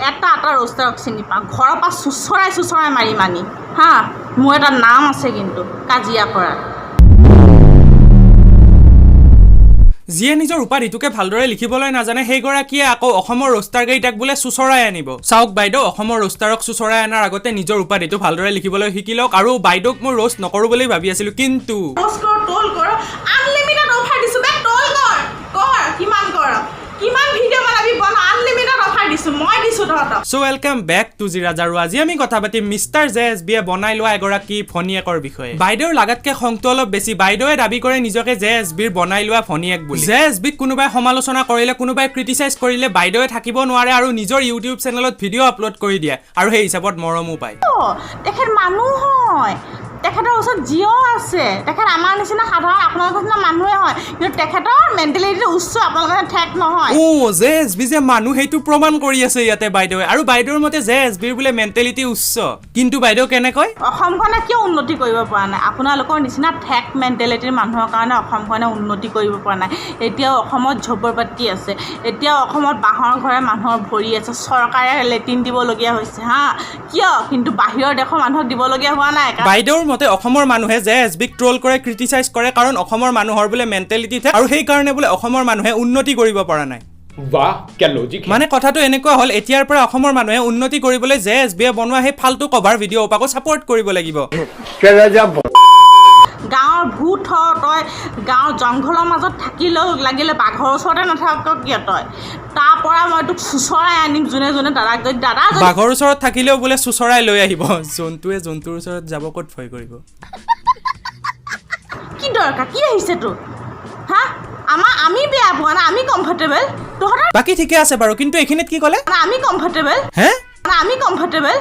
এটা ৰোষ্টাৰক চিনি পাওঁ ঘৰৰ পৰা চুচৰাই মাৰি মানি হা মোৰ এটা নাম আছে কিন্তু কাজিয়া কৰাৰ যিয়ে নিজৰ উপাধিটোকে ভালদৰে লিখিবলৈ নাজানে সেইগৰাকীয়ে আকৌ অসমৰ ৰোষ্টাৰ কেইটাক বোলে চুচৰাই আনিব চাওক বাইদেউ অসমৰ ৰোষ্টাৰক চুচৰাই আনাৰ আগতে নিজৰ উপাধিটো ভালদৰে লিখিবলৈ শিকি লওক আৰু বাইদেউক মই ৰোষ্ট নকৰো বুলি ভাবি আছিলো কিন্তু টল কৰ আনলিমিটেড অফাৰ দিছো বে টল কৰ কিমান ভিডিও বনাবি বনা আনলিমিটেড অফাৰ দিছো মই দিছো তহঁতক so welcome back to GRaj আৰু আজি আমি কথা পাতিম মিষ্টাৰ জেএছবিয়ে বনাই লোৱা এগৰাকী ভনিয়েকৰ বিষয়ে বাইদেউৰ লাগাতকে খংটো অলপ বেছি বাইদেউৱে দাবী কৰে নিজকে জেএছবিৰ বনাই লোৱা ভনিয়েক বুলি জেএছবিক কোনোবাই সমালোচনা কৰিলে কোনোবাই ক্ৰিটিসাইজ কৰিলে বাইদেউৱে থাকিব নোৱাৰে আৰু নিজৰ ইউটিউব চেনেলত ভিডিও আপলোড কৰি দিয়ে আৰু সেই হিচাপত মৰমো পায় তেখেত মানুহ হয় তেখেতৰ ওচৰত জিঅ' আছে তেখেত আমাৰ নিচিনা সাধাৰণ আপোনালোকৰ নিচিনা মানুহে হয় কিন্তু তেখেতৰ মেণ্টেলিটিটো উচ্চ আপোনালোকৰ ঠেক নহয় জেএছবি যে মানুহ সেইটো প্ৰমাণ কৰি আছে ইয়াতে বাইদেউৱে আৰু বাইদেউৰ মতে জেএছবিৰ বোলে মেণ্টেলিটি উচ্চ কিন্তু বাইদেউ কেনেকৈ অসমখনে কিয় উন্নতি কৰিব পৰা নাই আপোনালোকৰ নিচিনা ঠেক মেণ্টেলিটিৰ মানুহৰ কাৰণে অসমখনে উন্নতি কৰিব পৰা নাই এতিয়াও অসমত ঝোপৰপট্টি আছে এতিয়াও অসমত বাঁহৰ ঘৰে মানুহৰ ভৰি আছে চৰকাৰে লেট্ৰিন দিবলগীয়া হৈছে হা কিয় কিন্তু বাহিৰৰ দেশৰ মানুহক দিবলগীয়া হোৱা নাই বাইদেউৰ মতে অসমৰ মানুহে জেএছবিক ট্ৰল কৰে ক্ৰিটিসাইজ কৰে কাৰণ অসমৰ মানুহৰ বোলে মেণ্টেলিটি থাকে আৰু সেই কাৰণে বোলে অসমৰ মানুহে উন্নতি কৰিব পৰা নাই বাহ কি লজিক মানে কথাটো এনেকুৱা হল এতিয়াৰ পৰা অসমৰ মানুহে উন্নতি কৰিবলৈ জেএছবিয়ে বনোৱা সেই ফালতু কভাৰ ভিডিঅ' ওপাকো সাপোৰ্ট কৰিব লাগিব গাঁৱৰ ভূত তই গাঁৱৰ জংঘলৰ মাজত থাকিলেও লাগিলে বাঘৰ ওচৰতে নাথাক কিয় তই তাৰ পৰা মই তোক চুচৰাই আনিম যোনে দাদাক যদি দাদা বাঘৰ ওচৰত থাকিলেও বোলে চুচৰাই লৈ আহিব জন্তুৱে জন্তুৰ ওচৰত যাব ক'ত ভয় কৰিব কি দৰকাৰ কি আহিছে তোৰ হা আমি বেয়া পোৱা না আমি কমফৰ্টেবল তহঁতৰ বাকী ঠিকে আছে বাৰু কিন্তু এইখিনিত কি ক'লে আমি কমফৰ্টেবল হে আমি কমফৰ্টেবল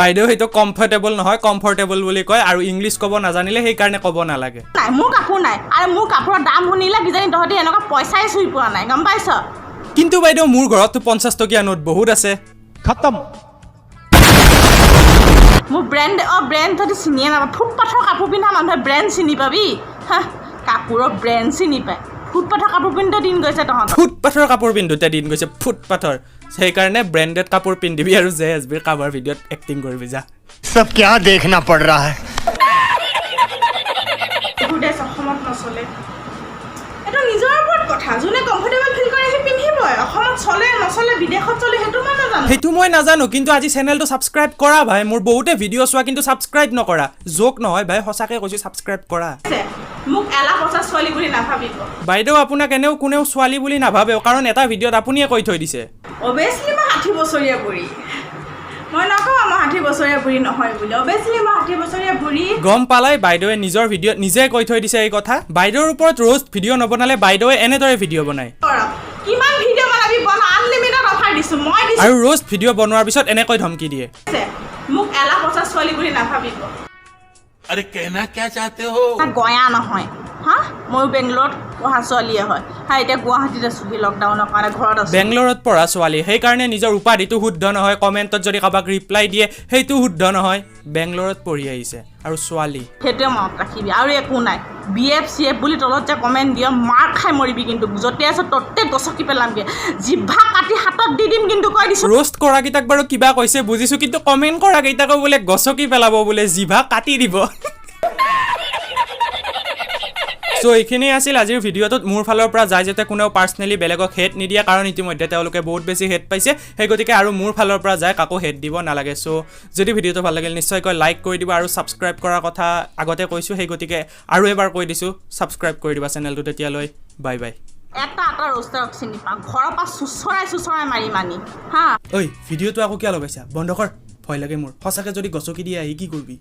বাইদেউ সেইটো কমফৰ্টেবল নহয় কমফৰ্টেবল বুলি কয় আৰু ইংলিছ ক'ব নাজানিলে সেইকাৰণে ক'ব নালাগে নাই মোৰ কাপোৰ নাই আৰু মোৰ কাপোৰৰ দাম শুনিলে কিজানি তহঁতি এনেকুৱা পইচাই চুই পোৱা নাই গম পাইছ কিন্তু বাইদেউ মোৰ ঘৰততো 50 টকীয়া নোট বহুত আছে খতম মোৰ ব্ৰেণ্ড তহঁতি চিনিয়ে নাপায় ফুটপাথৰ কাপোৰ পিন্ধা মানুহে ব্ৰেণ্ড চিনি পাবি হা কাপোৰৰ ব্ৰেণ্ড চিনি পায় ফুটপাথৰ কাপোৰ পিন্ধোতে দিন গৈছে তহঁতৰ ফুটপাথৰ কাপোৰ পিন্ধোতে দিন গৈছে ফুটপাথৰ সেইকাৰণে ব্ৰেণ্ডেড কাপোৰ পিন্ধিবি আৰু জেএছবিৰ কাভাৰ ভিডিঅ'ত এক্টিং কৰিবি যা सब क्या देखना पड़ रहा है অসমত নচলে এইটো নিজৰ ওপৰত কথা যোনে কমফৰ্টেবল ফিল কৰে সি পিন্ধিবই অসমত চলে নচলে বিদেশত চলে সেইটো মই নাজানো কিন্তু আজি চেনেলটো ছাবস্ক্ৰাইব কৰা ভাই মোৰ বহুতে ভিডিঅ' চোৱা কিন্তু ছাবস্ক্ৰাইব নকৰা জোক নহয় ভাই সঁচাকে কৈছো ছাবস্ক্ৰাইব কৰা মোক এলা পচা ছোৱালী বুলি নাভাবিব বাইদেউ আপোনাক এনেও কোনেও ছোৱালী বুলি নাভাবেও কাৰণ এটা ভিডিঅ'ত আপুনিয়ে কৈ থৈ দিছে অবভিয়াছলি মই 60 বছৰীয়া বুঢ়ী মই নকওঁ মই 60 বছৰীয়া বুঢ়ী নহয় বুলি অবভিয়াছলি মই 60 বছৰীয়া বুঢ়ী গম পালাই বাইদেৱে নিজৰ ভিডিঅ'ত নিজে কৈ থৈ দিছে এই কথা বাইদেউৰ ওপৰত ৰোষ্ট ভিডিঅ' নবনালে বাইদেৱে এনেদৰে ভিডিঅ' বনায় কিমান ভিডিঅ' বনাবি বনা আনলিমিটেড অফাৰ দিছো মই দিছো আৰু ৰোষ্ট ভিডিঅ' বনোৱাৰ পিছত এনেকৈ ধমকি দিয়ে মোক এলা পচা ছোৱালী বুলি নাভাবিব अरे कहना क्या चाहते हो গয়া নহয় হা মই বেংগলোৰত পঢ়া ছোৱালীয়ে হয় হা এতিয়া গুৱাহাটীত আছো লকডাউনৰ কাৰণে ঘৰত আছো বেংগলোৰত পঢ়া ছোৱালী সেইকাৰণে নিজৰ উপাধিটো শুদ্ধ নহয় কমেণ্টত যদি কাৰোবাক ৰিপ্লাই দিয়ে সেইটো শুদ্ধ নহয় বেংগলোৰত পঢ়ি আহিছে আৰু ছোৱালী সেইটোৱে মনত ৰাখিবি আৰু একো নাই BF বুলি তলত যে কমেণ্ট দিয়ে মাৰ খাই মৰিবি কিন্তু য'তে আছে ততে গছকি পেলামগে জিভা কাটি হাতত দি দিম কিন্তু কৈ দিছো ৰোষ্ট কৰা কেইটাক বাৰু কিবা কৈছে বুজিছো কিন্তু কমেণ্ট কৰা কেইটাকো বোলে গছকি পেলাব বোলে জিভা কাটি দিব সো এইখিনি আছিল আজিৰ ভিডিঅ'টোত মোৰ ফালৰ পৰা যাই যাতে কোনেও পাৰ্চনেলি বেলেগক হেড নিদিয়ে কাৰণ ইতিমধ্যে তেওঁলোকে বহুত বেছি হেড পাইছে সেই গতিকে আৰু মোৰ ফালৰ পৰা যায় কাকো হেড দিব নালাগে সো যদি ভিডিঅ'টো ভাল লাগিল নিশ্চয়কৈ লাইক কৰি দিব আৰু ছাবস্ক্ৰাইব কৰাৰ কথা আগতে কৈছোঁ সেই গতিকে আৰু এবাৰ কৈ দিছোঁ ছাবস্ক্ৰাইব কৰি দিবা চেনেলটো তেতিয়ালৈ বাই বাই এটা ৰোষ্টাৰক চিনি পাওঁ ঘৰৰ পৰা চুচৰাই মাৰি মানি হা ঐ ভিডিঅ'টো আকৌ কিয় লগাইছা বন্ধ কৰ ভয় লাগে মোৰ সঁচাকৈ যদি গছকি দিয়ে আহি কি কৰিবি